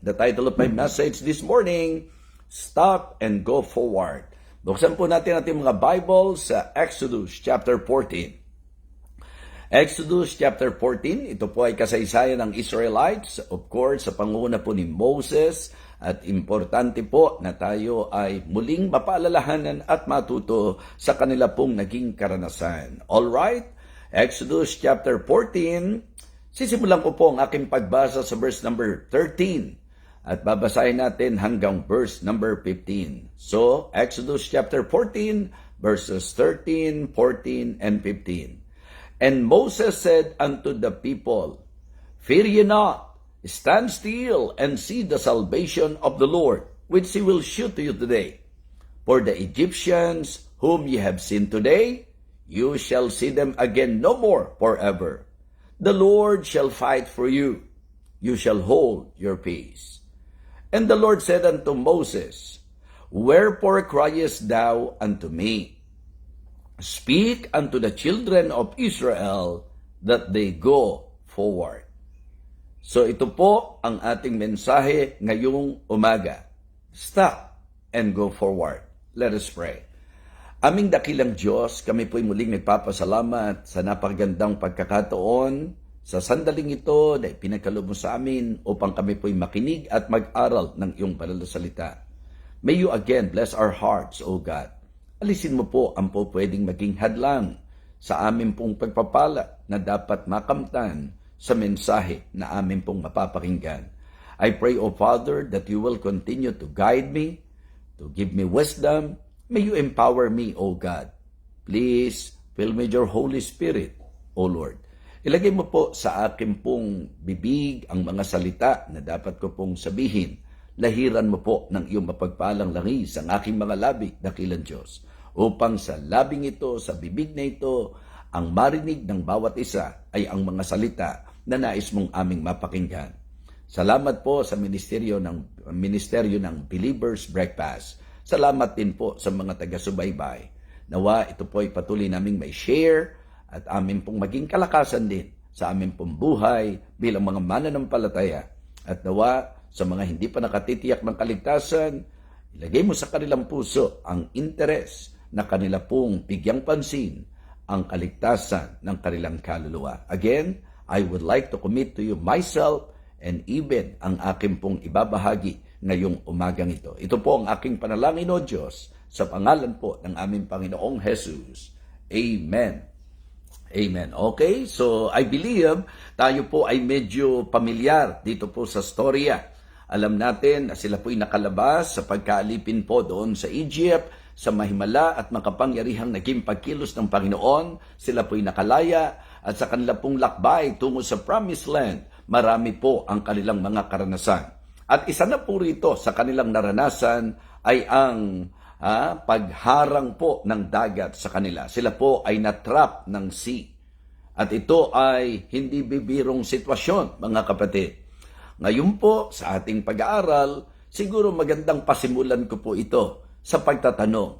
The title of my message this morning, Stop and Go Forward. Buksan po natin ating mga Bible sa Exodus chapter 14. Exodus chapter 14, ito po ay kasaysayan ng Israelites, of course, sa pangunguna po ni Moses, at importante po na tayo ay muling mapaalalahanan at matuto sa kanila pong naging karanasan. Alright, Exodus chapter 14, sisimulan ko po ang aking pagbasa sa verse number 13. At babasahin natin hanggang verse number 15. So, Exodus chapter 14, verses 13, 14, and 15. And Moses said unto the people, Fear ye not, stand still, and see the salvation of the Lord, which he will shew to you today. For the Egyptians whom ye have seen today, you shall see them again no more forever. The Lord shall fight for you. You shall hold your peace. And the Lord said unto Moses, Wherefore criest thou unto me? Speak unto the children of Israel that they go forward. So ito po ang ating mensahe ngayong umaga. Stop and go forward. Let us pray. Aming dakilang Diyos, kami po'y muling nagpapasalamat sa napakagandang pagkakataon sa sandaling ito na ipinagkaloob mo sa amin upang kami po'y makinig at mag-aral ng iyong banal na salita. May you again bless our hearts, O God. Alisin mo po ang po pwedeng maging hadlang sa amin pong pagpapala na dapat makamtan sa mensahe na amin pong mapapakinggan. I pray, O Father, that you will continue to guide me, to give me wisdom. May you empower me, O God. Please fill me with your Holy Spirit, O Lord. Ilagay mo po sa akin pong bibig ang mga salita na dapat ko pong sabihin. Lahiran mo po ng iyong mapagpalang langis ang aking mga labi, dakilang Diyos, upang sa labing ito, sa bibig na ito, ang marinig ng bawat isa ay ang mga salita na nais mong aming mapakinggan. Salamat po sa ministeryo ng Believers Breakfast. Salamat din po sa mga taga-subaybay. Nawa ito po ay patuloy naming may share at amin pong maging kalakasan din sa amin pong buhay bilang mga mananampalataya. At nawa sa mga hindi pa nakatitiyak ng kaligtasan, ilagay mo sa kanilang puso ang interes na kanila pong bigyang pansin ang kaligtasan ng kanilang kaluluwa. Again, I would like to commit to you myself and even ang aking pong ibabahagi ngayong umagang ito. Ito po ang aking panalangin, O Diyos, sa pangalan po ng aming Panginoong Jesus. Amen. Amen. Okay, so I believe tayo po ay medyo pamilyar dito po sa storya. Alam natin na sila po'y nakalabas sa pagkaalipin po doon sa Egypt, sa mahimala at makapangyarihang naging pagkilos ng Panginoon. Sila po'y nakalaya at sa kanila pong lakbay tungo sa Promised Land, marami po ang kanilang mga karanasan. At isa na po rito sa kanilang naranasan ay ang pagharang po ng dagat sa kanila. Sila po ay natrap ng sea. At ito ay hindi bibirong sitwasyon, mga kapatid. Ngayon po, sa ating pag-aaral, siguro magandang pasimulan ko po ito sa pagtatanong,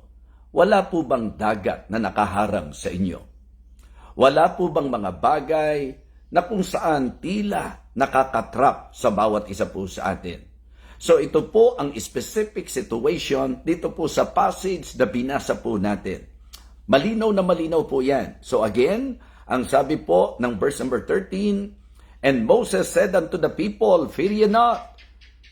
wala po bang dagat na nakaharang sa inyo? Wala po bang mga bagay na kung saan tila nakakatrap sa bawat isa po sa atin? So ito po ang specific situation dito po sa passage na binasa po natin. Malinaw na malinaw po yan. So again, ang sabi po ng verse number 13, And Moses said unto the people, Fear ye not.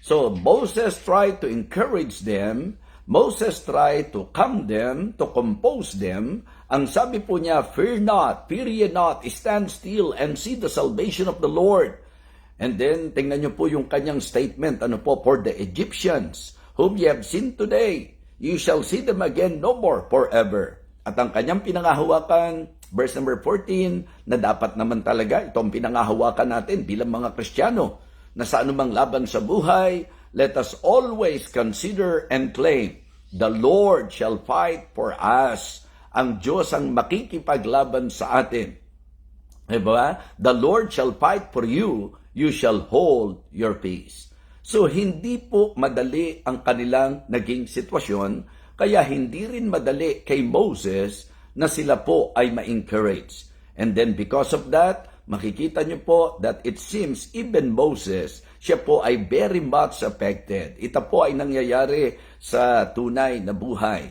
So Moses tried to encourage them. Moses tried to calm them, to compose them. Ang sabi po niya, Fear not, fear ye not, stand still and see the salvation of the Lord. And then, tingnan nyo po yung kanyang statement, for the Egyptians, whom ye have seen today, you shall see them again no more forever. At ang kanyang pinangahawakan, verse number 14, na dapat naman talaga, itong pinangahawakan natin bilang mga Kristiyano, na sa anumang laban sa buhay, let us always consider and claim, the Lord shall fight for us. Ang Diyos ang makikipaglaban sa atin. Diba? The Lord shall fight for you, you shall hold your peace. So, hindi po madali ang kanilang naging sitwasyon, kaya hindi rin madali kay Moses na sila po ay ma-encourage. And then because of that, makikita nyo po that it seems even Moses, siya po ay very much affected. Ito po ay nangyayari sa tunay na buhay,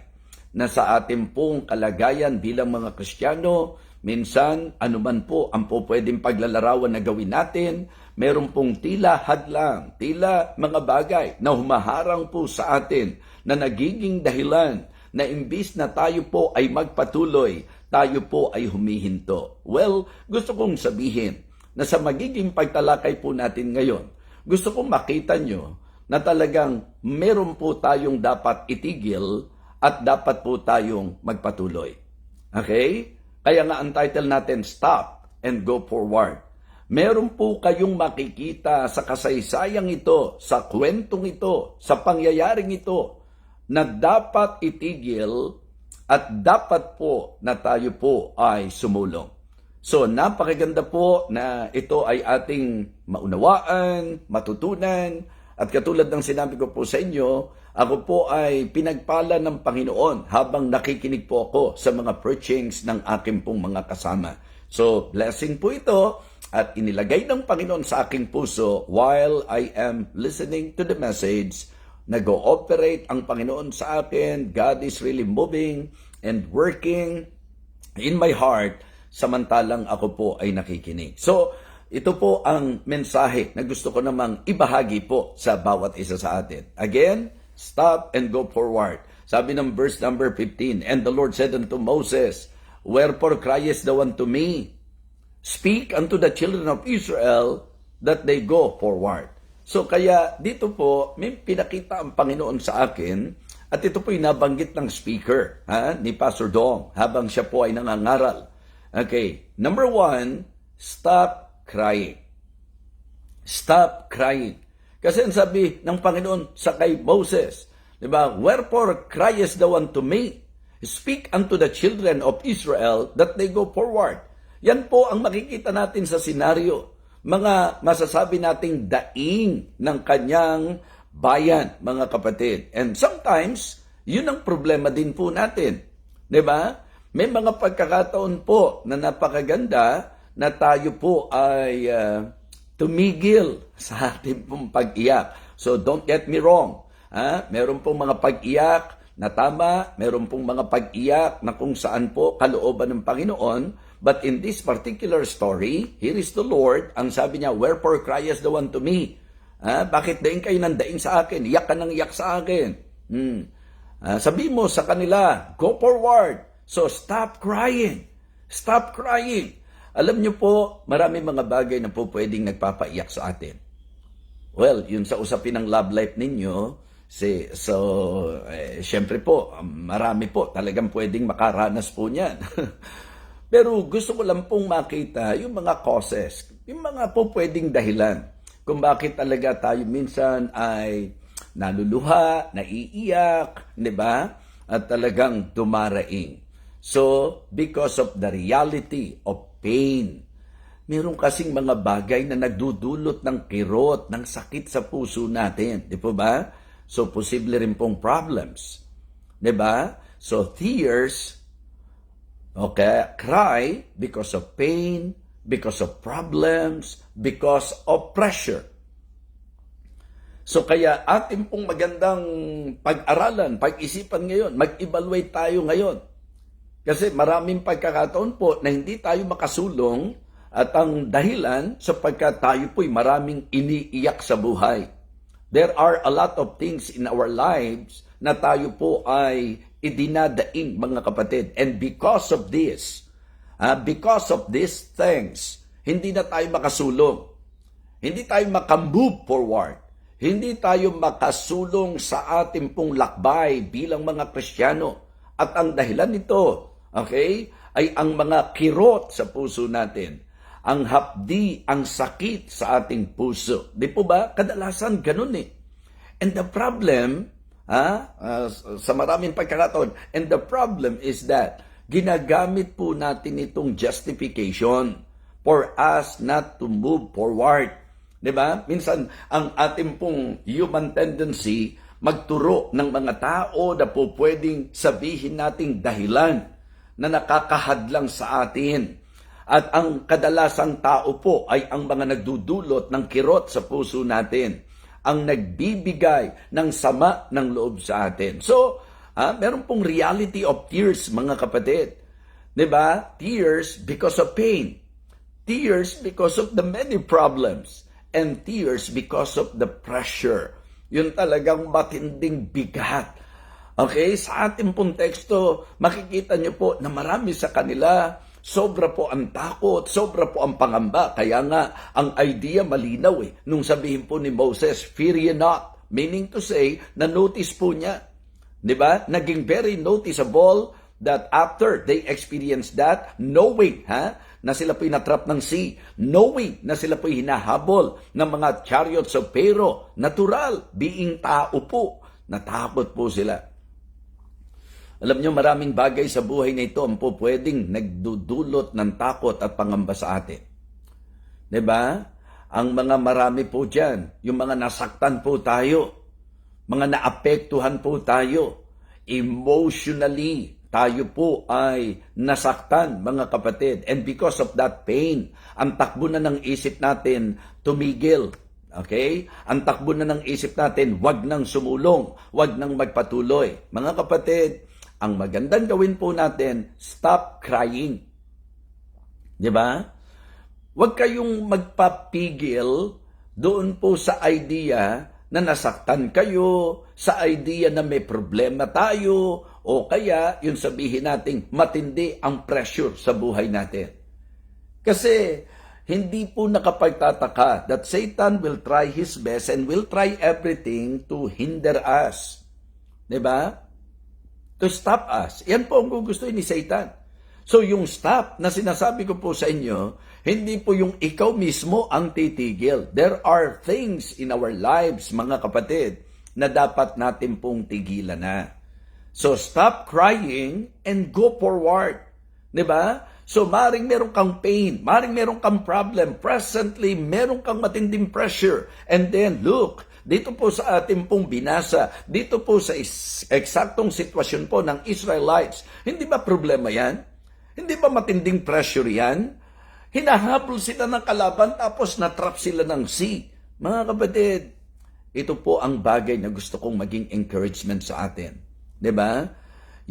na sa ating pong kalagayan bilang mga Kristiyano, minsan anuman po ang po pwedeng paglalarawan na gawin natin, meron pong tila hadlang, tila mga bagay na humaharang po sa atin, na nagiging dahilan na imbis na tayo po ay magpatuloy, tayo po ay humihinto. Well, gusto kong sabihin na sa magiging pagtalakay po natin ngayon, gusto kong makita nyo na talagang meron po tayong dapat itigil at dapat po tayong magpatuloy. Okay? Kaya nga ang title natin, Stop and Go Forward. Meron po kayong makikita sa kasaysayang ito, sa kwentong ito, sa pangyayaring ito, na dapat itigil at dapat po na tayo po ay sumulong. So, napakaganda po na ito ay ating maunawaan, matutunan, at katulad ng sinabi ko po sa inyo, ako po ay pinagpala ng Panginoon habang nakikinig po ako sa mga preachings ng aking pong mga kasama. So, blessing po ito at inilagay ng Panginoon sa aking puso while I am listening to the message. Nag-ooperate ang Panginoon sa akin. God is really moving and working in my heart samantalang ako po ay nakikinig. So, ito po ang mensahe na gusto ko namang ibahagi po sa bawat isa sa atin. Again, stop and go forward. Sabi ng verse number 15, And the Lord said unto Moses, Wherefore criest thou unto me? Speak unto the children of Israel that they go forward. So kaya dito po, may pinakita ang Panginoon sa akin at ito po yung nabanggit ng speaker ni Pastor Dong habang siya po ay nangangaral. Okay, number 1, stop crying. Stop crying. Kasi ang sabi ng Panginoon sa kay Moses, di ba? Wherefore criest thou unto me? Speak unto the children of Israel that they go forward. Yan po ang makikita natin sa senaryo. Mga masasabi nating daing ng kanyang bayan, mga kapatid. And sometimes, yun ang problema din po natin. Di ba? May mga pagkakataon po na napakaganda na tayo po ay tumigil sa ating pong pag-iyak. So don't get me wrong. Meron pong mga pag-iyak na tama, meron pong mga pag-iyak na kung saan po kalooban ng Panginoon. But in this particular story, here is the Lord. Ang sabi niya, Wherefore criest thou unto me? Bakit daing kayo nang daing sa akin? Iyak ka nang iyak sa akin. Sabi mo sa kanila, go forward. So stop crying. Stop crying. Alam niyo po, marami mga bagay na po pwedeng nagpapaiyak sa atin. Well, yun sa usapin ng love life ninyo, syempre po, marami po talagang pwedeng makaranas po niyan. Pero gusto ko lang pong makita yung mga causes, yung mga po pwedeng dahilan kung bakit talaga tayo minsan ay naluluha, naiiyak, di ba? At talagang dumaraing. So, because of the reality of pain, meron kasing mga bagay na nagdudulot ng kirot, ng sakit sa puso natin. Di po ba? So, posible rin pong problems. Di ba? So, tears, okay, cry because of pain, because of problems, because of pressure. So, kaya atin pong magandang pag-aralan, pag-isipan ngayon, mag-evaluate tayo ngayon. Kasi maraming pagkakataon po na hindi tayo makasulong at ang dahilan sapagkat tayo po'y maraming iniiyak sa buhay. There are a lot of things in our lives na tayo po ay idinadaing, mga kapatid. And because of these things, hindi na tayo makasulong. Hindi tayo makamove forward. Hindi tayo makasulong sa ating pong lakbay bilang mga Kristiyano. At ang dahilan nito, okay, ay ang mga kirot sa puso natin. Ang hapdi, ang sakit sa ating puso. Di po ba? Kadalasan ganun eh. And the problem, sa maraming pagkakataon, and the problem is that ginagamit po natin itong justification for us not to move forward. Di ba? Minsan, ang ating pong human tendency magturo ng mga tao na po pwedeng sabihin nating dahilan na nakakahadlang sa atin. At ang kadalasang tao po ay ang mga nagdudulot ng kirot sa puso natin, ang nagbibigay ng sama ng loob sa atin. So, meron pong reality of tears, mga kapatid. 'Di ba? Tears because of pain. Tears because of the many problems. And tears because of the pressure. Yun talagang matinding bigat. Okay? Sa ating pong teksto, makikita niyo po na marami sa kanila, sobra po ang takot, sobra po ang pangamba. Kaya nga, ang idea malinaw nung sabihin po ni Moses, fear ye not. Meaning to say, na-notice po niya. Diba? Naging very noticeable that after they experienced that, knowing na sila po'y natrap ng sea, knowing na sila po'y hinahabol ng mga chariots of Pharaoh, natural, being tao po, natakot po sila. Alam nyo, maraming bagay sa buhay na ito ang po pwedeng nagdudulot ng takot at pangamba sa atin. 'Di ba? Ang mga marami po dyan, yung mga nasaktan po tayo, mga naapektuhan po tayo, emotionally, tayo po ay nasaktan, mga kapatid. And because of that pain, ang takbo na ng isip natin, tumigil. Okay? Ang takbo na ng isip natin, wag nang sumulong, wag nang magpatuloy. Mga kapatid, ang magandang gawin po natin, stop crying. 'Di ba? Huwag kayong magpapigil doon po sa idea na nasaktan kayo, sa idea na may problema tayo, o kaya yung sabihin nating matindi ang pressure sa buhay natin. Kasi hindi po nakapagtataka that Satan will try his best and will try everything to hinder us. 'Di ba? To stop us. Yan po ang gugustuhin ni Satan. So yung stop na sinasabi ko po sa inyo, hindi po yung ikaw mismo ang titigil. There are things in our lives, mga kapatid, na dapat natin pong tigilan na. So stop crying and go forward. 'Di ba? So maring meron kang pain, maring meron kang problem, presently meron kang matinding pressure. And then look, dito po sa ating pong binasa, dito po sa eksaktong sitwasyon po ng Israelites, hindi ba problema yan? Hindi ba matinding pressure yan? Hinahabol sila ng kalaban tapos natrap sila ng sea. Mga kapatid, ito po ang bagay na gusto kong maging encouragement sa atin. 'Di ba?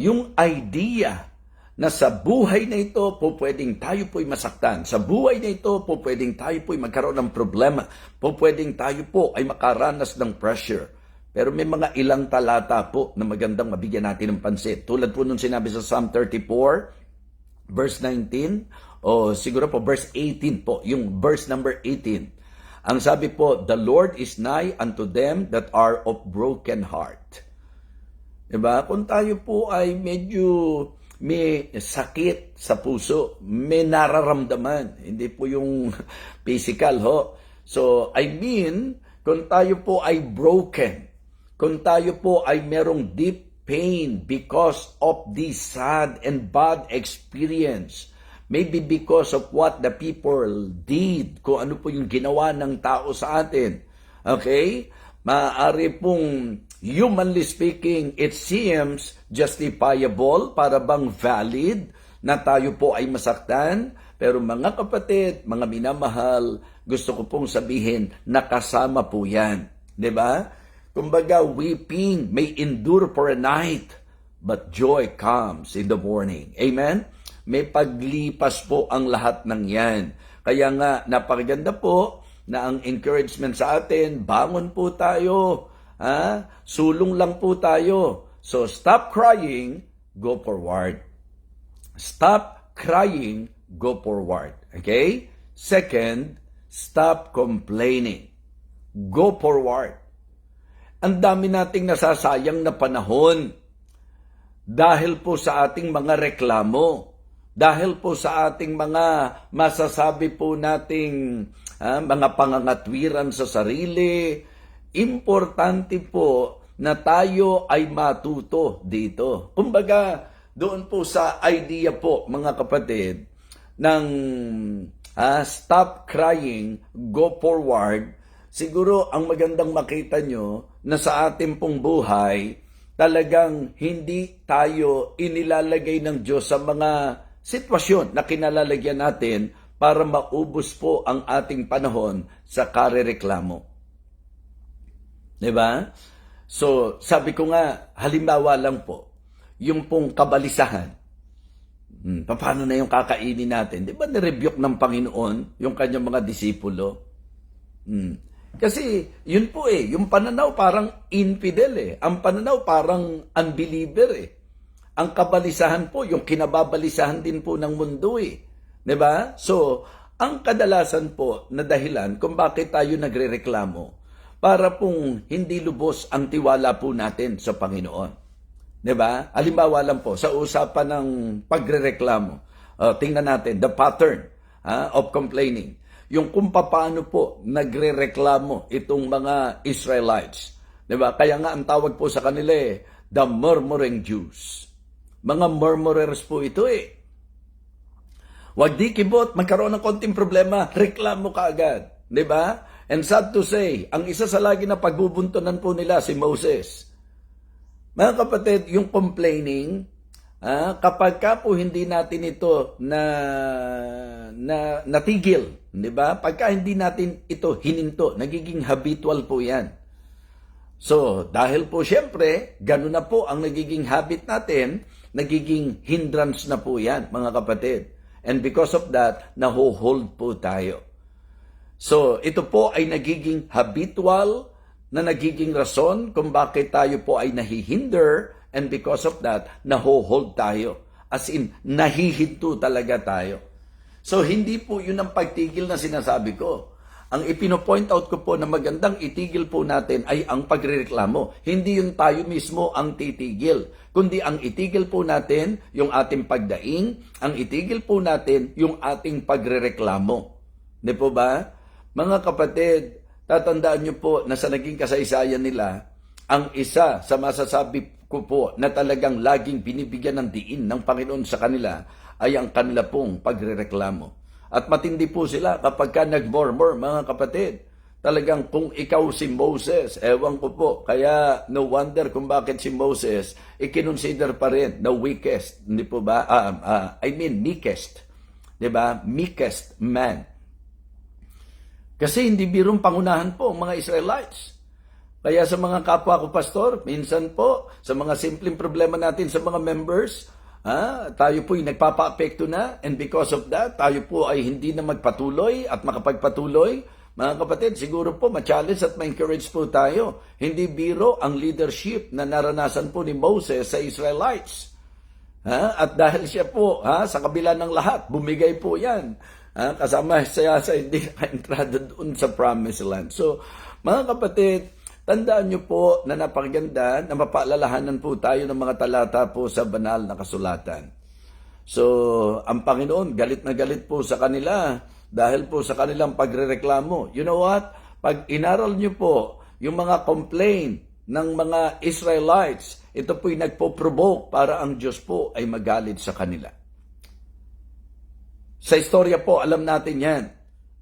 Yung idea na sa buhay na ito po pwedeng tayo po'y masaktan. Sa buhay na ito po pwedeng tayo po'y magkaroon ng problema. Po pwedeng tayo po ay makaranas ng pressure. Pero may mga ilang talata po na magandang mabigyan natin ng pansin. Tulad po nung sinabi sa Psalm 34, verse 19, o siguro po verse 18 po, yung verse number 18. Ang sabi po, the Lord is nigh unto them that are of broken heart. Diba? Kung tayo po ay medyo may sakit sa puso, may nararamdaman, hindi po yung physical ho. So, I mean, kung tayo po ay broken, kung tayo po ay merong deep pain because of this sad and bad experience, maybe because of what the people did, kung ano po yung ginawa ng tao sa atin, okay? Maaari pong, humanly speaking, it seems justifiable, para bang valid na tayo po ay masaktan. Pero mga kapatid, mga minamahal, gusto ko pong sabihin, nakasama po yan. 'Di ba? Kumbaga, weeping may endure for a night, but joy comes in the morning. Amen? May paglipas po ang lahat ng yan. Kaya nga, napakaganda po na ang encouragement sa atin, bangon po tayo, sulong lang po tayo. So stop crying, go forward. Stop crying, go forward. Okay? Second, stop complaining. Go forward. Ang dami nating nasasayang na panahon dahil po sa ating mga reklamo, dahil po sa ating mga masasabi po nating mga pangangatwiran sa sarili. Importante po na tayo ay matuto dito. Kumbaga, doon po sa idea po, mga kapatid, ng stop crying, go forward, siguro ang magandang makita nyo na sa ating pong buhay, talagang hindi tayo inilalagay ng Diyos sa mga sitwasyon na kinalalagyan natin para maubos po ang ating panahon sa karereklamo. Diba? So, sabi ko nga, halimbawa lang po, yung pong kabalisahan. Paano na yung kakainin natin? Di ba nirebuke ng Panginoon yung kanyang mga disipulo? Kasi yun po yung pananaw parang infidel Ang pananaw parang unbeliever Ang kabalisahan po, yung kinababalisahan din po ng mundo Diba? So, ang kadalasan po na dahilan kung bakit tayo nagrereklamo para pong hindi lubos ang tiwala po natin sa Panginoon. Diba? Halimbawa lang po, sa usapan ng pagrereklamo, tingnan natin, the pattern of complaining. Yung kung paano po nagrereklamo itong mga Israelites. Diba? Kaya nga ang tawag po sa kanila the murmuring Jews. Mga murmurers po ito Wag di kibot, magkaroon ng konting problema, reklamo ka agad. Diba? And sad to say, ang isa sa lagi na pagbubuntunan po nila si Moses. Mga kapatid, yung complaining, kapag ka po hindi natin ito natigil, di ba? Pagka hindi natin ito hininto, nagiging habitual po yan. So, dahil po syempre, ganun na po ang nagiging habit natin, nagiging hindrance na po yan, mga kapatid. And because of that, naho-hold po tayo. So, ito po ay nagiging habitual na nagiging rason kung bakit tayo po ay nahihinder, and because of that, naho-hold tayo. As in, nahihinto talaga tayo. So, hindi po yun ang pagtigil na sinasabi ko. Ang ipino-point out ko po na magandang itigil po natin ay ang pagrereklamo. Hindi yun tayo mismo ang titigil, kundi ang itigil po natin yung ating pagdaing, ang itigil po natin yung ating pagrereklamo. Di po ba? Mga kapatid, tatandaan nyo po na sa naging kasaysayan nila, ang isa sa masasabi ko po na talagang laging binibigyan ng diin ng Panginoon sa kanila ay ang kanila pong pagrereklamo. At matindi po sila kapag ka nag-murmur, mga kapatid. Talagang kung ikaw si Moses, ewan ko po. Kaya no wonder kung bakit si Moses ikinonsider pa rin the weakest. Hindi po ba? Meekest. Diba? Meekest man. Kasi hindi birong pangunahan po ang mga Israelites. Kaya sa mga kapwa ko, pastor, minsan po, sa mga simpleng problema natin sa mga members, tayo po ay nagpapa-apekto na, and because of that, tayo po ay hindi na magpatuloy at makapagpatuloy. Mga kapatid, siguro po ma-challenge at ma-encourage po tayo. Hindi biro ang leadership na naranasan po ni Moses sa Israelites. At dahil siya po, sa kabila ng lahat, bumigay po yan. Kasama siya sa hindi naka-entrada doon sa promised land. So, mga kapatid, tandaan nyo po na napakaganda na mapaalalahanan po tayo ng mga talata po sa banal na kasulatan. So, ang Panginoon, galit na galit po sa kanila dahil po sa kanilang pagrereklamo. You know what? Pag inaral nyo po yung mga complaint ng mga Israelites, ito po'y nagpo-provoke para ang Diyos po ay magalit sa kanila. Sa istorya po, alam natin yan.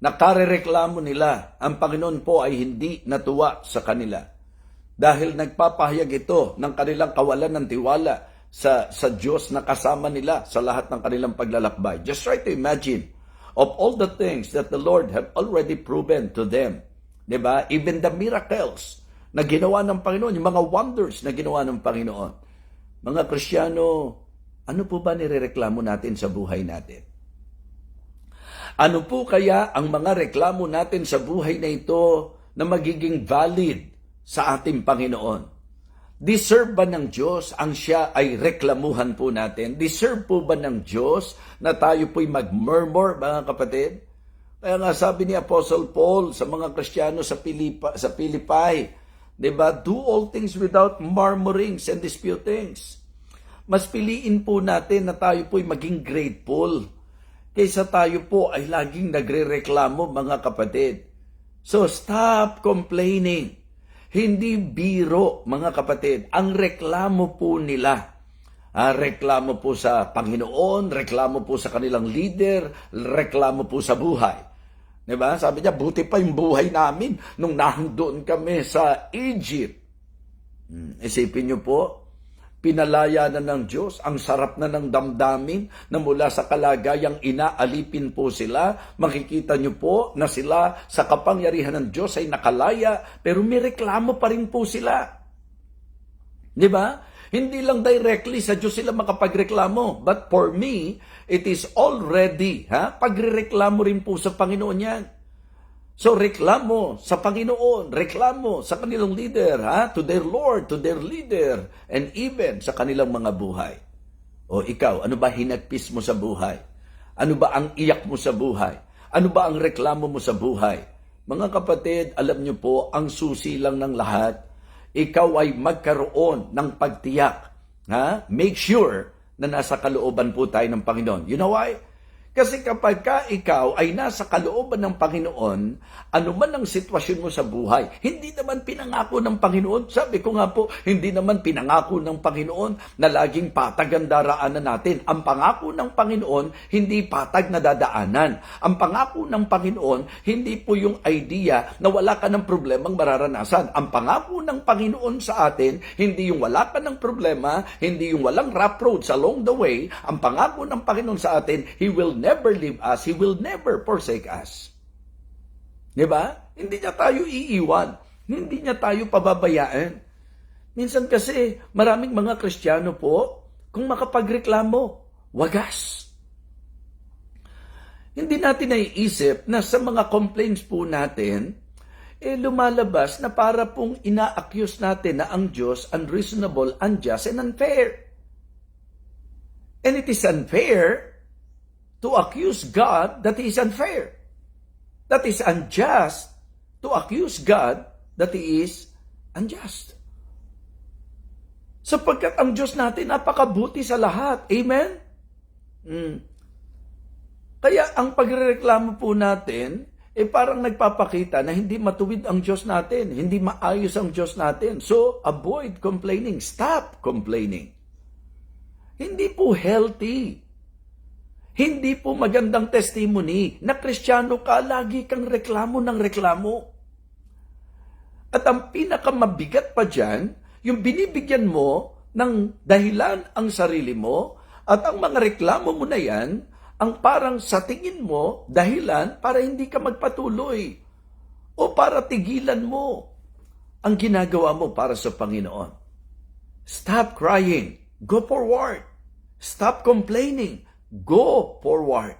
Nakarereklamo nila, ang Panginoon po ay hindi natuwa sa kanila. Dahil nagpapahayag ito ng kanilang kawalan ng tiwala sa Diyos na kasama nila sa lahat ng kanilang paglalakbay. Just try to imagine of all the things that the Lord have already proven to them. Diba? Even the miracles na ginawa ng Panginoon, yung mga wonders na ginawa ng Panginoon. Mga Kristiyano, ano po ba nirereklamo natin sa buhay natin? Ano po kaya ang mga reklamo natin sa buhay na ito na magiging valid sa ating Panginoon? Deserve ba ng Diyos ang siya ay reklamuhan po natin? Deserve po ba ng Diyos na tayo po'y mag-murmur, mga kapatid? Kaya nga sabi ni Apostle Paul sa mga Kristiyano sa Pilipay, diba? Do all things without murmurings and disputings. Mas piliin po natin na tayo po'y maging grateful kaysa tayo po ay laging nagrereklamo, mga kapatid. So, stop complaining. Hindi biro, mga kapatid. Ang reklamo po nila. Reklamo po sa Panginoon, reklamo po sa kanilang leader, reklamo po sa buhay. Diba? Sabi niya, buti pa yung buhay namin nung nandoon kami sa Egypt. Isipin niyo po, pinalaya na ng Diyos, ang sarap na ng damdamin na mula sa kalagayang inaalipin po sila. Makikita nyo po na sila sa kapangyarihan ng Diyos ay nakalaya, pero may reklamo pa rin po sila. Di ba? Hindi lang directly sa Diyos sila makapagreklamo. But for me, it is already, pagrereklamo rin po sa Panginoon yan. So reklamo sa Panginoon, reklamo sa kanilang leader, to their Lord, to their leader, and even sa kanilang mga buhay. O ikaw, ano ba hinagpis mo sa buhay? Ano ba ang iyak mo sa buhay? Ano ba ang reklamo mo sa buhay? Mga kapatid, alam niyo po, ang susi lang ng lahat, ikaw ay magkaroon ng pagtiyak. Make sure na nasa kalooban po tayo ng Panginoon. You know why? Kasi kapag ikaw ay nasa kalooban ng Panginoon, ano man ang sitwasyon mo sa buhay, hindi naman pinangako ng Panginoon. Sabi ko nga po, hindi naman pinangako ng Panginoon na laging patag ang daraanan natin. Ang pangako ng Panginoon, hindi patag na dadaanan. Ang pangako ng Panginoon, hindi po yung idea na wala ka ng problemang mararanasan. Ang pangako ng Panginoon sa atin, hindi yung wala ka ng problema, hindi yung walang rough roads along the way. Ang pangako ng Panginoon sa atin, He will never leave us, He will never forsake us. Diba? Hindi niya tayo iiwan. Hindi niya tayo pababayaan. Minsan kasi, maraming mga Kristiyano po, kung makapagreklamo, wagas. Hindi natin naiisip na sa mga complaints po natin, lumalabas na para pong ina-accuse natin na ang Diyos unreasonable, unjust, and unfair. And it is unfair to accuse God that He is unfair. That is unjust to accuse God that He is unjust. Sapagkat ang Diyos natin napakabuti sa lahat. Amen? Kaya ang pagrereklamo po natin, parang nagpapakita na hindi matuwid ang Diyos natin, hindi maayos ang Diyos natin. So, avoid complaining. Stop complaining. Hindi po healthy. Hindi po magandang testimony na Kristiyano ka, lagi kang reklamo ng reklamo. At ang pinakamabigat pa dyan, yung binibigyan mo ng dahilan ang sarili mo at ang mga reklamo mo na yan, ang parang sa tingin mo, dahilan para hindi ka magpatuloy o para tigilan mo ang ginagawa mo para sa Panginoon. Stop crying. Go forward. Stop complaining. Go forward.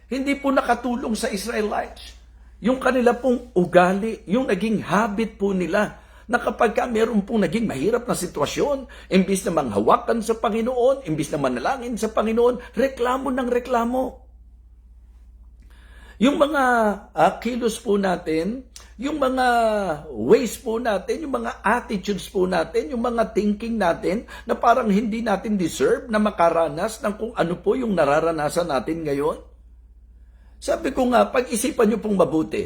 Hindi po nakatulong sa Israelites. Yung kanila pong ugali, yung naging habit po nila, na kapag meron pong naging mahirap na sitwasyon, imbis na manghawakan sa Panginoon, imbis na manalangin sa Panginoon, reklamo ng reklamo. Yung mga kilos po natin, yung mga ways po natin, yung mga attitudes po natin, yung mga thinking natin na parang hindi natin deserve na makaranas ng kung ano po yung nararanasan natin ngayon. Sabi ko nga, pag-isipan nyo pong mabuti.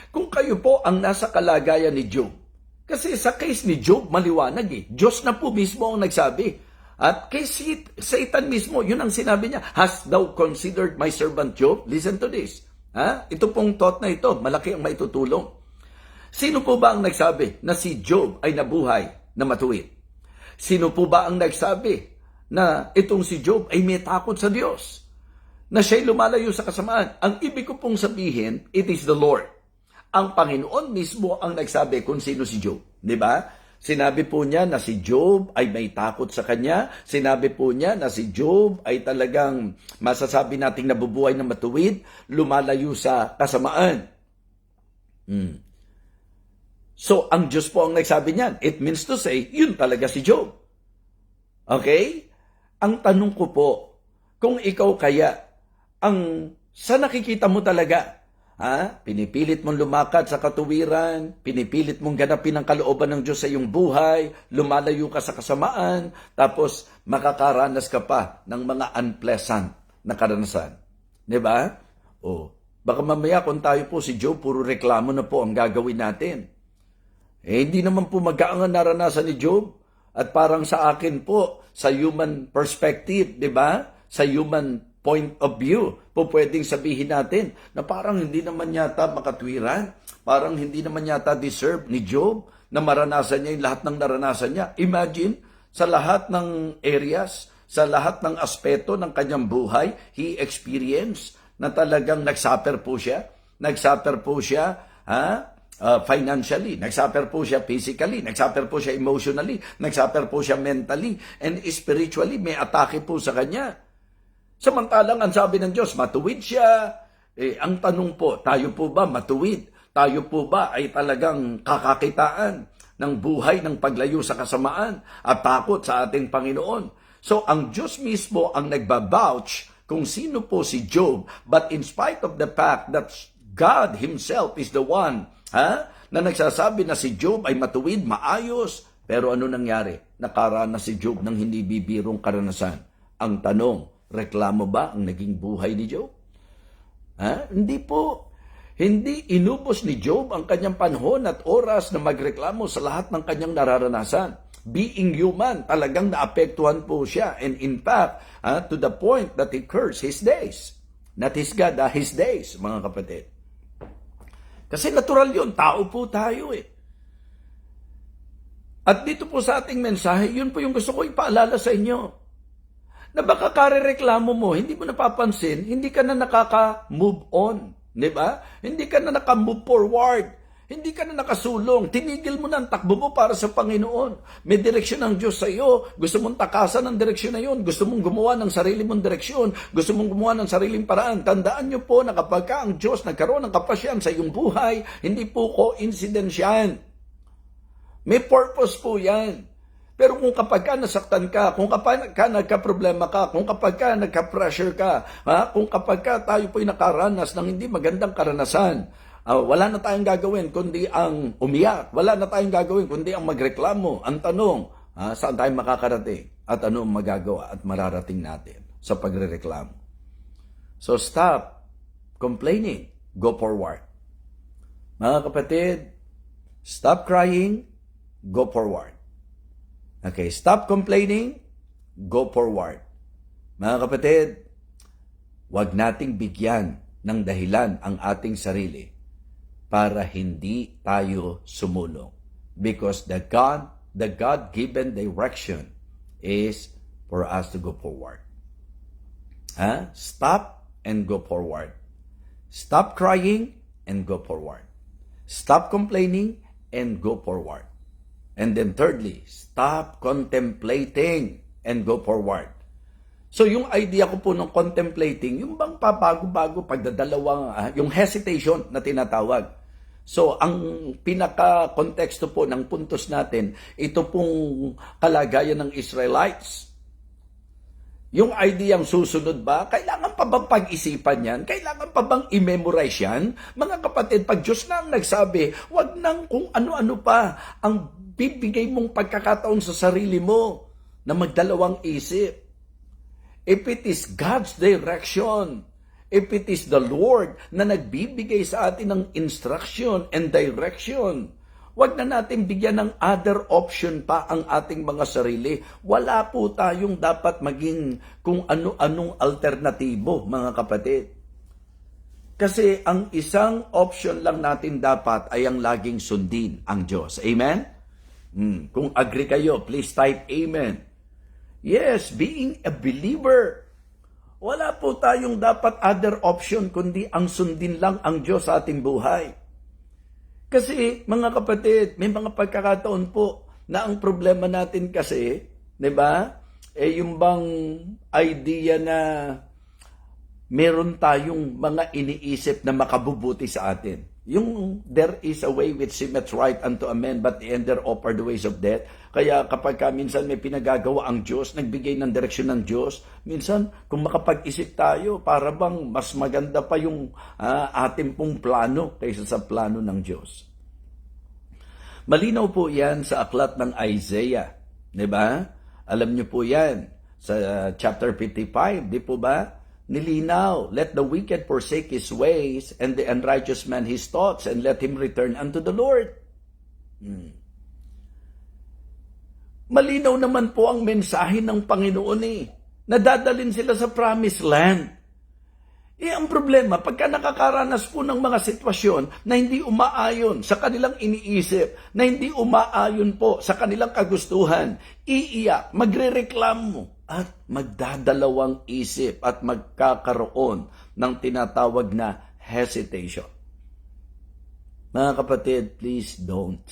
Kung kayo po ang nasa kalagayan ni Job, kasi sa case ni Job, maliwanag Diyos na po mismo ang nagsabi. At kay Satan mismo, yun ang sinabi niya, "Hast thou considered my servant Job?" Listen to this. Ito pong thought na ito, malaki ang maitutulong. Sino po ba ang nagsabi na si Job ay nabuhay na matuwid? Sino po ba ang nagsabi na itong si Job ay may takot sa Diyos? Na siya'y lumalayo sa kasamaan? Ang ibig ko pong sabihin, it is the Lord. Ang Panginoon mismo ang nagsabi kung sino si Job. Di ba? Sinabi po niya na si Job ay may takot sa kanya. Sinabi po niya na si Job ay talagang masasabi nating nabubuhay na matuwid, lumalayo sa kasamaan. So, ang Diyos po ang nagsabi niyan. It means to say, yun talaga si Job. Okay? Ang tanong ko po, kung ikaw kaya, sa nakikita mo talaga, pinipilit mong lumakad sa katuwiran, pinipilit mong ganapin ang kalooban ng Diyos sa iyong buhay, lumalayo ka sa kasamaan, tapos makakaranas ka pa ng mga unpleasant na karanasan. Diba? Baka mamaya kung tayo po si Job, puro reklamo na po ang gagawin natin. Hindi naman po magaang naranasan ni Job. At parang sa akin po, sa human perspective, diba? Sa human point of view, po pwedeng sabihin natin na parang hindi naman yata makatwiran, parang hindi naman yata deserve ni Job na maranasan niya yung lahat ng naranasan niya. Imagine, Sa lahat ng areas, sa lahat ng aspeto ng kanyang buhay, he experienced na talagang nagsuffer po siya. Nagsuffer po siya financially, nagsuffer po siya physically, nagsuffer po siya emotionally, nagsuffer po siya mentally, and spiritually, may atake po sa kanya. Samantalang ang sabi ng Diyos, matuwid siya. Ang tanong po, tayo po ba matuwid? Tayo po ba ay talagang kakakitaan ng buhay ng paglayo sa kasamaan at takot sa ating Panginoon? So, ang Diyos mismo ang nagbabouch kung sino po si Job. But in spite of the fact that God Himself is the one na nagsasabi na si Job ay matuwid, maayos. Pero ano nangyari? Nakaranas si Job ng hindi bibirong karanasan. Ang tanong, reklamo ba ang naging buhay ni Job? Hindi po. Hindi inubos ni Job ang kanyang panahon at oras na magreklamo sa lahat ng kanyang nararanasan. Being human, talagang naapektuhan po siya. And in fact, to the point that he cursed his days. Not his God, his days, mga kapatid. Kasi natural yun, tao po tayo eh. At dito po sa ating mensahe, yun po yung gusto ko ipaalala sa inyo. Na baka karereklamo mo, hindi mo napapansin, hindi ka na nakaka-move on. Diba? Hindi ka na naka-move forward. Hindi ka na nakasulong. Tinigil mo na ang takbo mo para sa Panginoon. May direksyon ng Diyos sa iyo. Gusto mong takasan ng direksyon na yun. Gusto mong gumawa ng sarili mong direksyon. Gusto mong gumawa ng sariling paraan. Tandaan niyo po na kapag ang Diyos nagkaroon ng kapasyan sa iyong buhay, hindi po coincidence yan. May purpose po yan. Pero kung kapag ka nasaktan ka, kung kapag ka nagka-problema ka, kung kapag ka nagka-pressure ka, kung kapag ka tayo po'y nakaranas ng hindi magandang karanasan, wala na tayong gagawin kundi ang umiyak. Wala na tayong gagawin kundi ang magreklamo. Ang tanong, saan tayo makakarating? At ano ang magagawa at mararating natin sa pagrereklamo? So stop complaining. Go forward. Mga kapatid, stop crying. Go forward. Okay, stop complaining. Go forward. Mga kapatid, huwag nating bigyan ng dahilan ang ating sarili para hindi tayo sumulong. Because the God-given direction is for us to go forward. Stop and go forward. Stop crying and go forward. Stop complaining and go forward. And then thirdly, stop contemplating and go forward. So yung idea ko po ng contemplating, yung bang pabago-bago, pagdadalawang, yung hesitation na tinatawag. So ang pinaka-konteksto po ng puntos natin, ito pong kalagayan ng Israelites. Yung ideyang susunod ba, kailangan pa bang pag-isipan yan? Kailangan pa bang i-memorize yan? Mga kapatid, pag Diyos na ang nagsabi, wag nang kung ano-ano pa ang bibigay mong pagkakataon sa sarili mo na magdalawang isip. If it is God's direction, if it is the Lord na nagbibigay sa atin ng instruction and direction, wag na natin bigyan ng other option pa ang ating mga sarili. Wala po tayong dapat maging kung ano-anong alternatibo, mga kapatid. Kasi ang isang option lang natin dapat ay ang laging sundin ang Diyos. Amen? Kung agree kayo, please type Amen. Yes, being a believer, wala po tayong dapat other option kundi ang sundin lang ang Diyos sa ating buhay. Kasi, mga kapatid, may mga pagkakataon po na ang problema natin kasi, di ba, yung bang idea na meron tayong mga iniisip na makabubuti sa atin. Yung there is a way which seemeth right unto a man, but the end thereof are the ways of death. Kaya kapag minsan may pinagagawa ang Diyos, nagbigay ng direksyon ng Diyos, minsan kung makapag-isip tayo, para bang mas maganda pa yung ating pong plano kaysa sa plano ng Diyos. Malinaw po yan sa aklat ng Isaiah. Diba? Alam niyo po yan sa chapter 55, di po ba? Nilinaw, let the wicked forsake his ways, and the unrighteous man his thoughts, and let him return unto the Lord. Malinaw naman po ang mensahe ng Panginoon Nadadalin sila sa promised land. Ang problema, pagka nakakaranas po ng mga sitwasyon na hindi umaayon sa kanilang iniisip, na hindi umaayon po sa kanilang kagustuhan, iiyak, magrereklamo, at magdadalawang isip at magkakaroon ng tinatawag na hesitation. Mga kapatid, please don't.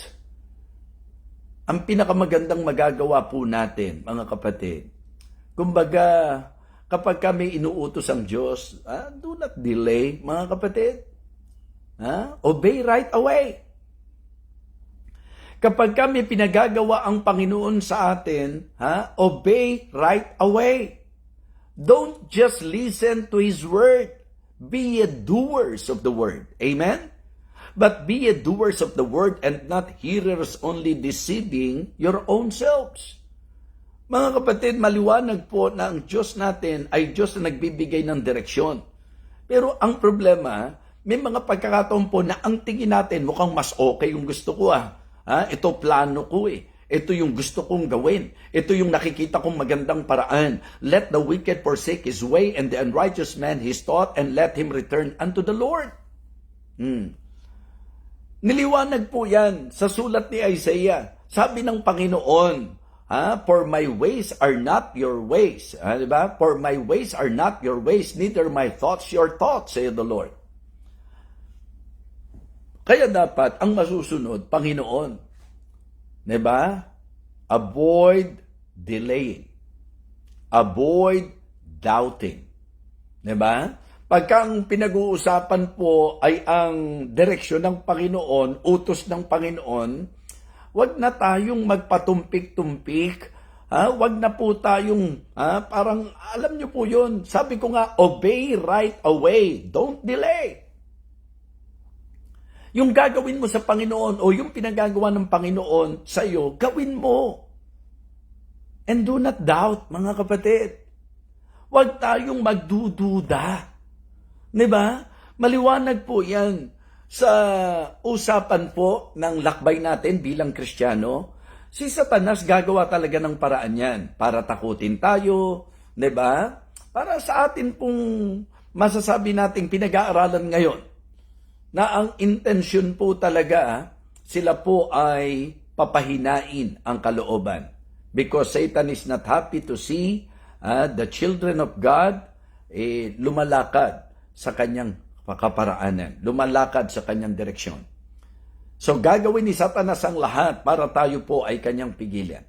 Ang pinakamagandang magagawa po natin, mga kapatid, kumbaga, kapag kami inuutos ang Diyos, do not delay, mga kapatid. Obey right away. Kapag kami pinagagawa ang Panginoon sa atin, obey right away. Don't just listen to His word. Be ye doers of the word. Amen? But be ye doers of the word and not hearers only, deceiving your own selves. Mga kapatid, maliwanag po na ang Diyos natin ay Diyos na nagbibigay ng direksyon. Pero ang problema, may mga pagkakataon po na ang tingin natin mukhang mas okay yung gusto ko. Ito plano ko eh. Ito yung gusto kong gawin. Ito yung nakikita kong magandang paraan. Let the wicked forsake his way and the unrighteous man his thought, and let him return unto the Lord. Niliwanag po yan sa sulat ni Isaiah. Sabi ng Panginoon, for my ways are not your ways. Diba? For my ways are not your ways, neither my thoughts your thoughts, saith the Lord. Kaya dapat ang masusunod, Panginoon. Diba? Avoid delaying. Avoid doubting. Diba? Pagka ang pinag-uusapan po ay ang direksyon ng Panginoon, utos ng Panginoon, wag na tayong magpatumpik-tumpik. Wag na po tayong, parang, alam nyo po yun. Sabi ko nga, obey right away. Don't delay. Yung gagawin mo sa Panginoon o yung pinagagawa ng Panginoon sa iyo, gawin mo. And do not doubt, mga kapatid. Wag tayong magdududa. Diba? Maliwanag po yan. Sa usapan po ng lakbay natin bilang Kristiyano, si Satanas gagawa talaga ng paraan yan para takutin tayo, di ba? Para sa atin pong masasabi nating pinag-aaralan ngayon na ang intensyon po talaga, sila po ay papahinain ang kalooban. Because Satan is not happy to see the children of God lumalakad sa kanyang kaparaanan, lumalakad sa kanyang direksyon. So gagawin ni Satanas ang lahat para tayo po ay kanyang pigilan.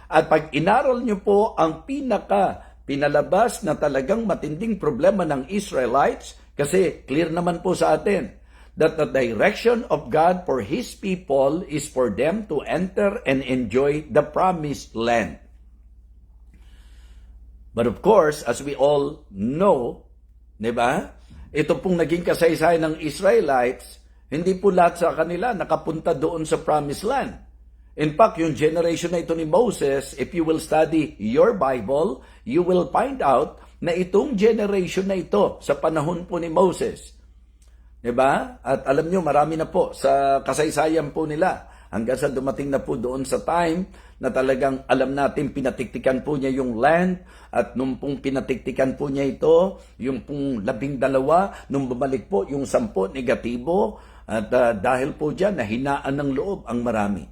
At pag inaral niyo po ang pinalabas na talagang matinding problema ng Israelites, kasi clear naman po sa atin that the direction of God for His people is for them to enter and enjoy the promised land. But of course, as we all know, di ba? Ito pong naging kasaysayan ng Israelites, hindi po lahat sa kanila nakapunta doon sa promised land. In fact, yung generation na ito ni Moses, if you will study your Bible, you will find out na itong generation na ito sa panahon po ni Moses. Diba? At alam nyo, marami na po sa kasaysayan po nila. Hanggang sa dumating na po doon sa time na talagang alam natin pinatiktikan po niya yung land, at nung pong pinatiktikan po niya ito, yung pong 12, nung bumalik po yung 10 negatibo, at dahil po dyan, nahinaan ng loob ang marami.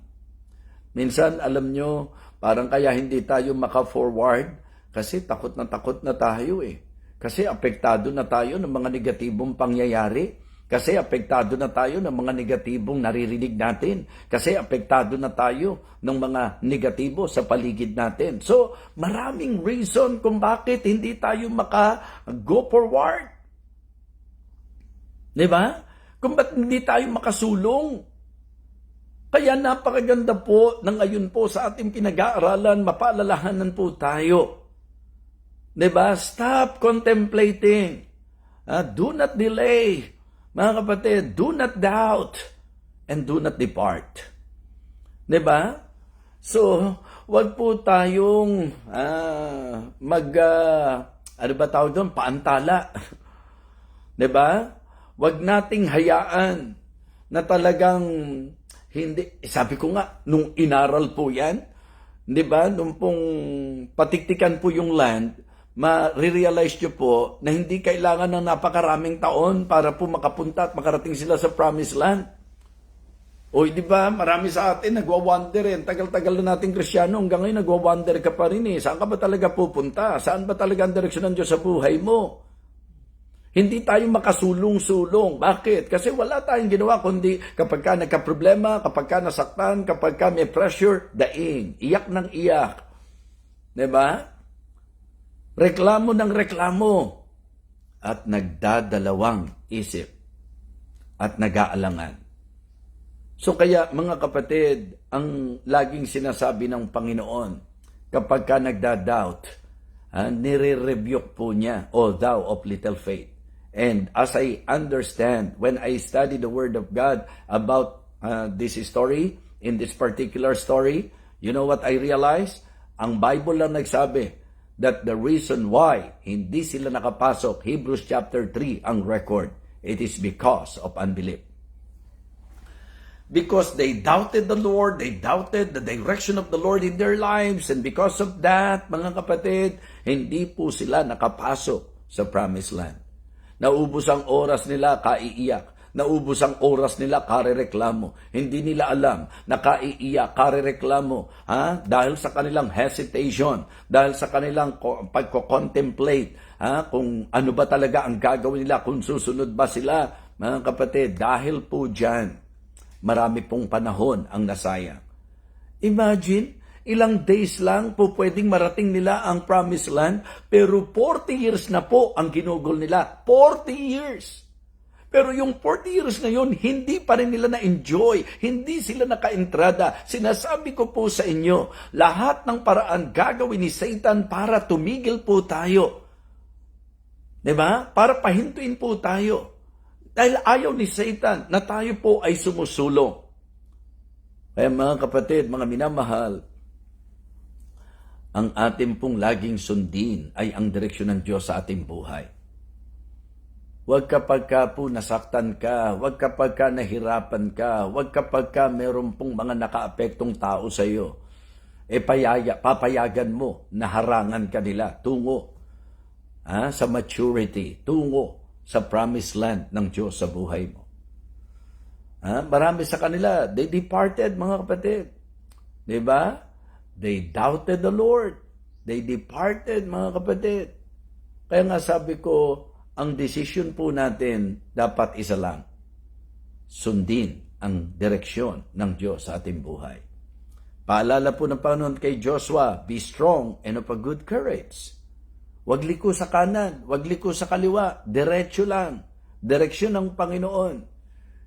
Minsan, alam nyo, parang kaya hindi tayo maka-forward kasi takot na tayo eh. Kasi apektado na tayo ng mga negatibong pangyayari. Kasi apektado na tayo ng mga negatibong naririnig natin. Kasi apektado na tayo ng mga negatibo sa paligid natin. So, maraming reason kung bakit hindi tayo maka-go forward. Diba? Kung bakit hindi tayo makasulong. Kaya napakaganda po na ngayon po sa ating pinag-aaralan, mapaalalahanan po tayo. Diba? Stop contemplating. Do not delay. Mga kapatid, do not doubt and do not depart. Diba? So, wag po tayong ano ba tawag doon? Paantala. Diba? Wag nating hayaan na talagang hindi. Sabi ko nga, nung inaral po yan, diba? Nung pong patiktikan po yung land, ma-realize nyo po na hindi kailangan ng napakaraming taon para po makapunta at makarating sila sa promised land. O di ba, marami sa atin nagwa-wonder eh. Tagal-tagal na nating Kristyano, hanggang ngayon nagwa-wonder ka pa rin eh. Saan ka ba talaga pupunta? Saan ba talaga ang direksyon ng Diyos sa buhay mo? Hindi tayo makasulong-sulong. Bakit? Kasi wala tayong ginawa kundi kapag ka nagka-problema, kapag ka nasaktan, kapag ka may pressure, daing. Iyak ng iyak. Diba? Reklamo ng reklamo. At nagdadalawang isip. At nag-aalangan. So kaya mga kapatid, ang laging sinasabi ng Panginoon, kapag ka nagda-doubt, nire-rebuke po niya, O thou of little faith. And as I understand, when I study the Word of God about this story, in this particular story, you know what I realize? Ang Bible lang nagsabi that the reason why hindi sila nakapasok, Hebrews chapter 3 ang record, it is because of unbelief. Because they doubted the Lord, they doubted the direction of the Lord in their lives, and because of that, mga kapatid, hindi po sila nakapasok sa promised land. Naubos ang oras nila, kaiiyak. Naubos ang oras nila, karereklamo. Hindi nila alam na kaiiyak, karereklamo. Dahil sa kanilang hesitation, dahil sa kanilang pagko-contemplate, kung ano ba talaga ang gagawin nila, kung susunod ba sila, mga kapatid, dahil po dyan, marami pong panahon ang nasayang. Imagine, ilang days lang po pwedeng marating nila ang promised land, pero 40 years na po ang ginugol nila. 40 years! Pero yung 40 years na yun, hindi pa rin nila na-enjoy. Hindi sila naka-entrada. Sinasabi ko po sa inyo, lahat ng paraan gagawin ni Satan para tumigil po tayo. Diba? Para pahintuin po tayo. Dahil ayaw ni Satan na tayo po ay sumusulong. Kaya mga kapatid, mga minamahal, ang ating pong laging sundin ay ang direksyon ng Diyos sa ating buhay. Huwag kapag ka po nasaktan ka, huwag kapag ka nahirapan ka, huwag kapag ka meron pong mga nakaapektong tao sa iyo, papayagan mo na harangan ka nila tungo sa maturity, tungo sa promised land ng Diyos sa buhay mo. Marami sa kanila, they departed, mga kapatid. Diba? They doubted the Lord. They departed, mga kapatid. Kaya nga sabi ko, ang decision po natin dapat isa lang. Sundin ang direksyon ng Diyos sa ating buhay. Paalala po ng Panginoon kay Joshua, be strong and of a good courage. Huwag liko sa kanan, huwag liko sa kaliwa, diretso lang. Direksyon ng Panginoon.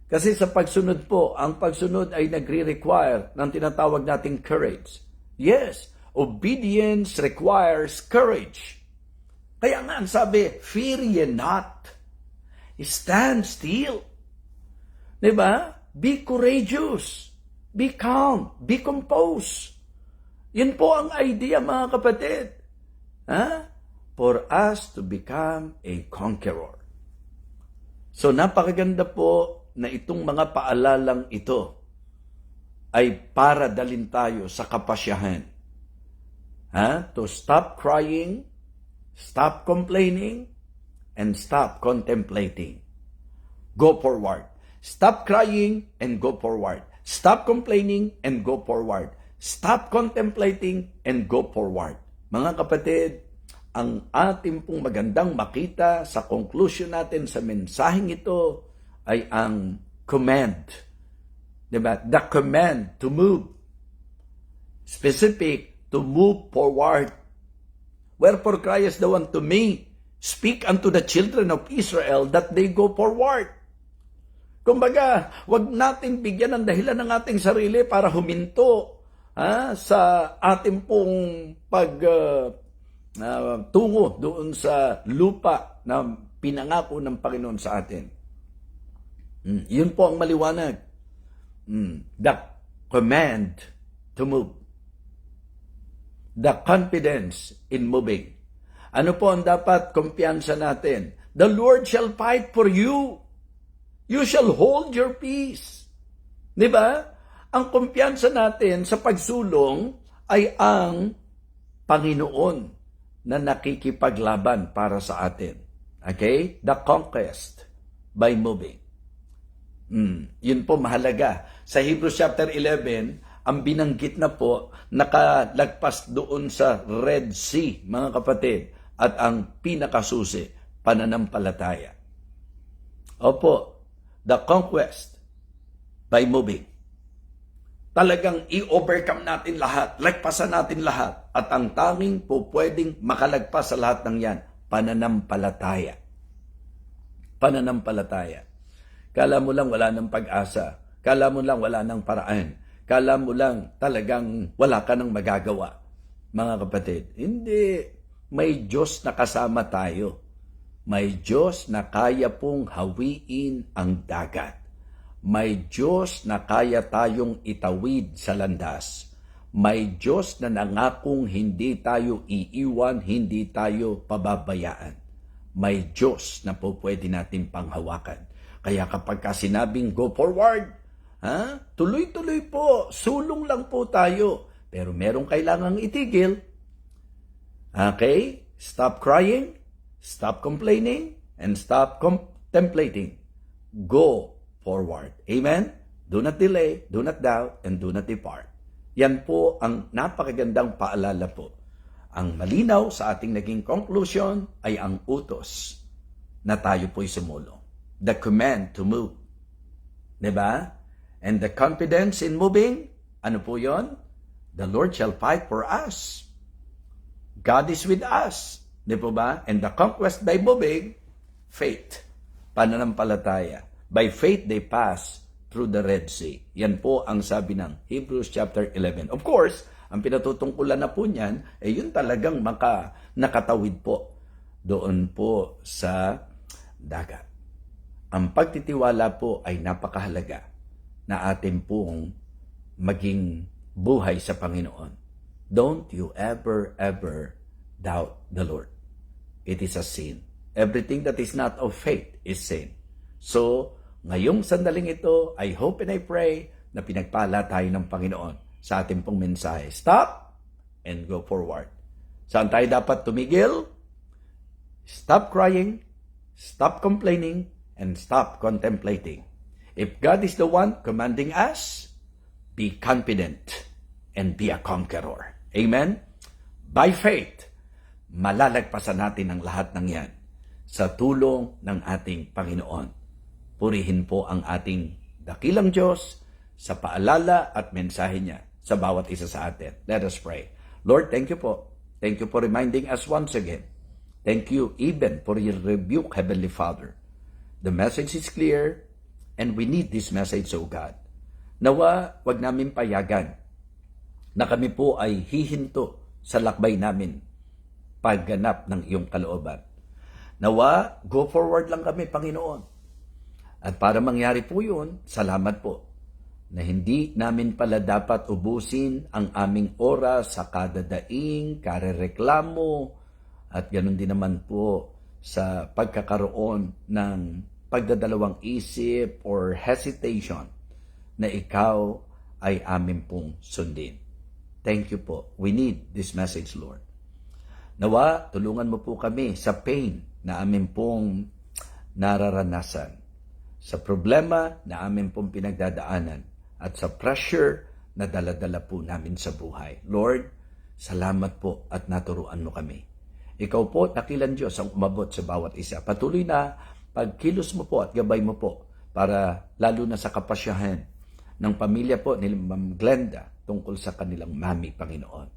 Kasi sa pagsunod po, ang pagsunod ay nagre-require ng tinatawag nating courage. Yes, obedience requires courage. Kaya nga ang sabi, fear ye not. Stand still. Diba? Be courageous. Be calm. Be composed. Yun po ang idea, mga kapatid. For us to become a conqueror. So napakaganda po na itong mga paalalang ito ay para dalin tayo sa kapasyahan. To stop crying, stop complaining, and stop contemplating. Go forward. Stop crying and go forward. Stop complaining and go forward. Stop contemplating and go forward. Mga kapatid, ang ating pong magandang makita sa conclusion natin sa mensaheng ito ay ang command. Diba? The command to move. Specific, to move forward. Wherefore criest thou unto me, speak unto the children of Israel that they go forward. Kumbaga, wag natin bigyan ng dahilan ng ating sarili para huminto sa ating pong tungo doon sa lupa na pinangako ng Panginoon sa atin. Yun po ang maliwanag. The command to move. The confidence in moving. Ano po ang dapat kumpiyansa natin? The Lord shall fight for you. You shall hold your peace. Diba? Ang kumpiyansa natin sa pagsulong ay ang Panginoon na nakikipaglaban para sa atin. Okay? The conquest by moving. Yun po mahalaga. Sa Hebrews chapter 11, ang binanggit na po, nakalagpas doon sa Red Sea, mga kapatid, at ang pinakasusi, pananampalataya. Opo, the conquest by moving. Talagang i-overcome natin lahat, lagpasan natin lahat, at ang tanging po pwedeng makalagpas sa lahat ng yan, pananampalataya. Pananampalataya. Kala mo lang wala ng pag-asa. Kala mo lang wala ng paraan. Kala mo lang talagang wala ka ng magagawa. Mga kapatid, hindi. May Diyos na kasama tayo. May Diyos na kaya pong hawiin ang dagat. May Diyos na kaya tayong itawid sa landas. May Diyos na nangakong hindi tayo iiwan, hindi tayo pababayaan. May Diyos na po pwede natin panghawakan. Kaya kapag sinabing go forward, tuloy-tuloy po, sulong lang po tayo. Pero merong kailangang itigil. Okay? Stop crying, stop complaining, and stop contemplating. Go forward. Amen? Do not delay, do not doubt, and do not depart. Yan po ang napakagandang paalala po. Ang malinaw sa ating naging conclusion ay ang utos na tayo po'y sumulong. The command to move. Diba? And the confidence in moving, ano po yon? The Lord shall fight for us. God is with us. Di po ba? And the conquest by moving, faith. Pananampalataya. By faith, they pass through the Red Sea. Yan po ang sabi ng Hebrews chapter 11. Of course, ang pinatutungkulan na po niyan, yun talagang nakatawid po doon po sa dagat. Ang pagtitiwala po ay napakahalaga na atin pong maging buhay sa Panginoon. Don't you ever doubt the Lord. It is a sin. Everything that is not of faith is sin. So, ngayong sandaling ito, I hope and I pray na pinagpala tayo ng Panginoon sa ating pong mensahe. Stop and go forward. Saan tayo dapat tumigil? Stop crying, stop complaining, and stop contemplating. If God is the one commanding us, be confident and be a conqueror. Amen? By faith, malalagpasan natin ang lahat ng yan sa tulong ng ating Panginoon. Purihin po ang ating dakilang Diyos sa paalala at mensahe niya sa bawat isa sa atin. Let us pray. Lord, thank you po. Thank you for reminding us once again. Thank you even for your rebuke, Heavenly Father. The message is clear and we need this message, O God. Nawa, wag namin payagan na kami po ay hihinto sa lakbay namin pagganap ng iyong kalooban. Nawa, go forward lang kami, Panginoon. At para mangyari po yun, salamat po na hindi namin pala dapat ubusin ang aming oras sa kadadaing, karereklamo, at ganun din naman po sa pagkakaroon ng pagdadalawang isip or hesitation na ikaw ay amin pong sundin. Thank you po. We need this message, Lord. Nawa, tulungan mo po kami sa pain na amin pong nararanasan, sa problema na amin pong pinagdadaanan, at sa pressure na daladala po namin sa buhay. Lord, salamat po at naturuan mo kami. Ikaw po, dakilang Diyos, ang umabot sa bawat isa. Patuloy na pagkilos mo po at gabay mo po para lalo na sa kapasyahan ng pamilya po ni Ma'am Glenda tungkol sa kanilang mami, Panginoon.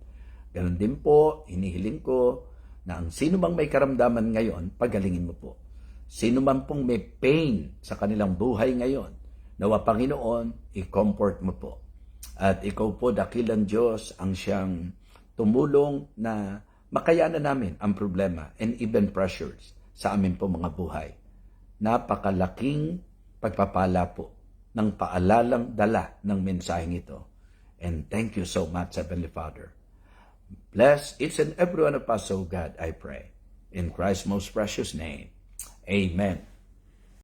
Ganon din po, hinihiling ko na ang sino mang may karamdaman ngayon, pagalingin mo po. Sino man pong may pain sa kanilang buhay ngayon, nawa Panginoon, i-comfort mo po. At ikaw po, dakilang Diyos, ang siyang tumulong na makayanan namin ang problema and even pressures sa amin po mga buhay. Napakalaking pagpapala po ng paalalang dala ng mensaheng ito. And thank you so much, Heavenly Father. Bless each and every one of us, O God, I pray. In Christ's most precious name, Amen.